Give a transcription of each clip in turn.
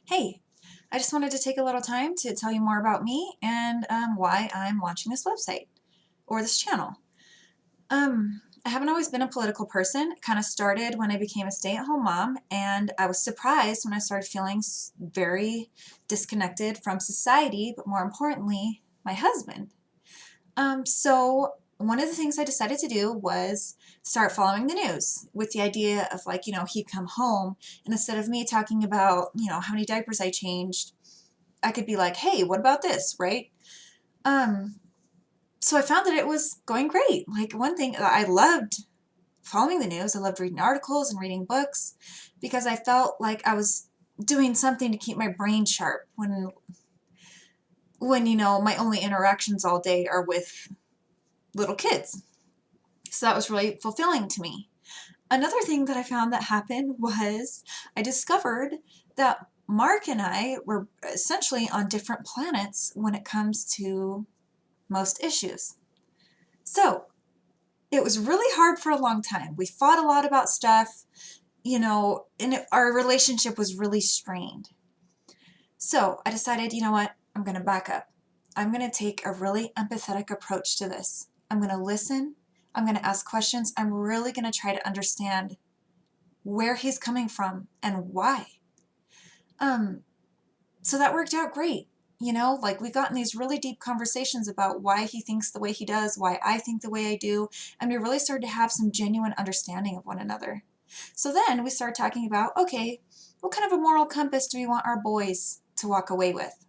Hey, I just wanted to take a little time to tell you more about me and why I'm launching this website or this channel. I haven't always been a political person. It kind of started when I became a stay-at-home mom, and I was surprised when I started feeling very disconnected from society, but more importantly, my husband. So one of the things I decided to do was start following the news with the idea of like, he'd come home and instead of me talking about, how many diapers I changed, I could be like, hey, what about this, right? Um, so I found that it was going great. Like one thing I loved following the news, I loved reading articles and reading books because I felt like I was doing something to keep my brain sharp when my only interactions all day are with little kids. So that was really fulfilling to me. Another thing that I found that happened was I discovered that Mark and I were essentially on different planets when it comes to most issues. So it was really hard for a long time. We fought a lot about stuff, our relationship was really strained. So I decided, you know what, I'm going to back up. I'm going to take a really empathetic approach to this. I'm going to listen. I'm going to ask questions. I'm really going to try to understand where he's coming from and why. Um, so that worked out great. Like we got in these really deep conversations about why he thinks the way he does, why I think the way I do, and we really started to have some genuine understanding of one another. So then we started talking about, okay, what kind of a moral compass do we want our boys to walk away with?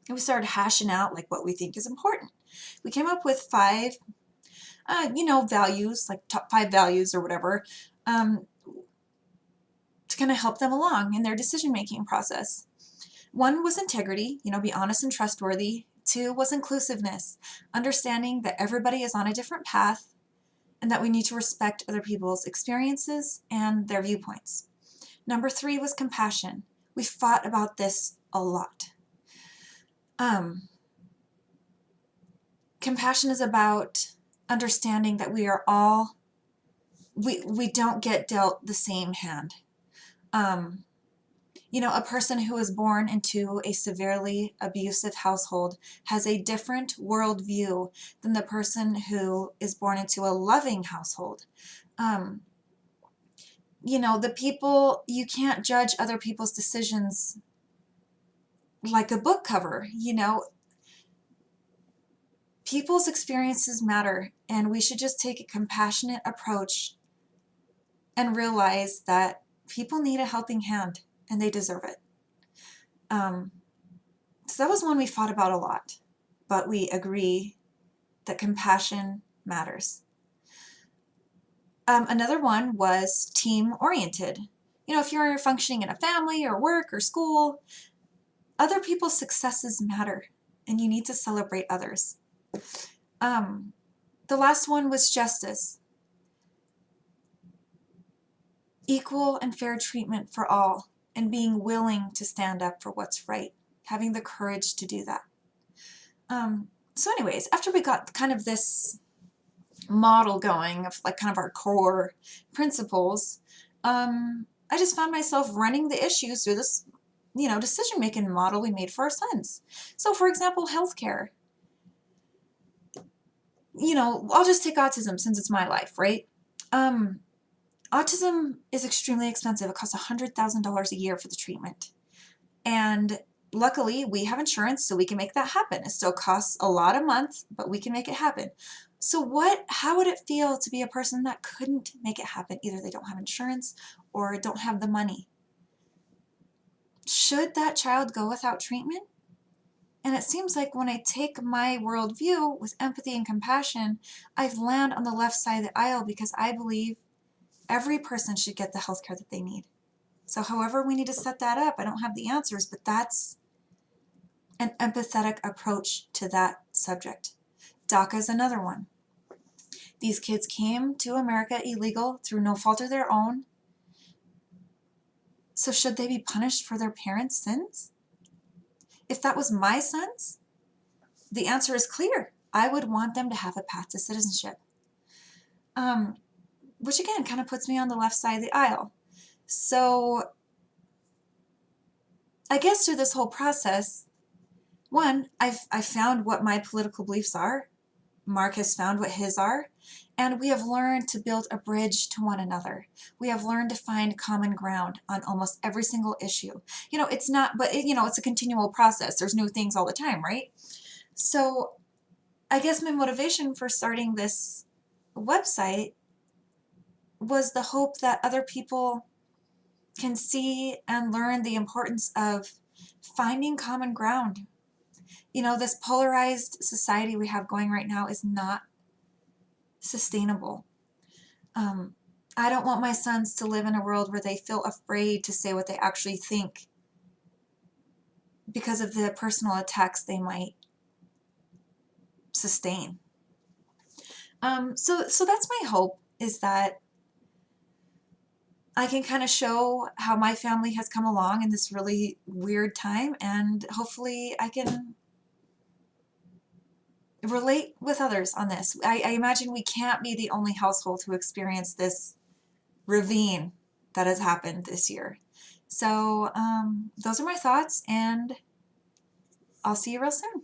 And we started hashing out like what we think is important. We came up with five, values, like top five values or whatever, um, to kind of help them along in their decision-making process. One was integrity, be honest and trustworthy. Two was inclusiveness, understanding that everybody is on a different path and that we need to respect other people's experiences and their viewpoints. Number three was compassion. We fought about this a lot. Compassion is about understanding that we don't get dealt the same hand. A person who is born into a severely abusive household has a different worldview than the person who is born into a loving household. The people, you can't judge other people's decisions like a book cover. People's experiences matter, and we should just take a compassionate approach and realize that people need a helping hand and they deserve it. So that was one we fought about a lot, but we agree that compassion matters. Another one was team-oriented. If you're functioning in a family or work or school, other people's successes matter, and you need to celebrate others. The last one was justice. Equal and fair treatment for all, and being willing to stand up for what's right, having the courage to do that. So anyways, after we got kind of this model going of like kind of our core principles, I just found myself running the issues through this, decision-making model we made for our sons. So for example, healthcare. I'll just take autism since it's my life, right? Autism is extremely expensive. It costs $100,000 a year for the treatment. And luckily, we have insurance, so we can make that happen. It still costs a lot a month, but we can make it happen. So how would it feel to be a person that couldn't make it happen? Either they don't have insurance or don't have the money. Should that child go without treatment? And it seems like when I take my worldview with empathy and compassion, I land on the left side of the aisle because I believe every person should get the health care that they need. So however we need to set that up, I don't have the answers, but that's an empathetic approach to that subject. DACA is another one. These kids came to America illegal through no fault of their own. So should they be punished for their parents' sins? If that was my sons, the answer is clear. I would want them to have a path to citizenship. Which again kind of puts me on the left side of the aisle. So I guess through this whole process, one, I've found what my political beliefs are. Mark has found what his are, and we have learned to build a bridge to one another. We have learned to find common ground on almost every single issue. It's not, but it's a continual process. There's new things all the time, right? So I guess my motivation for starting this website was the hope that other people can see and learn the importance of finding common ground. This polarized society we have going right now is not sustainable. Um, I don't want my sons to live in a world where they feel afraid to say what they actually think because of the personal attacks they might sustain. So that's my hope, is that I can kind of show how my family has come along in this really weird time, and hopefully I can relate with others on this. I imagine we can't be the only household who experienced this ravine that has happened this year. So those are my thoughts, and I'll see you real soon.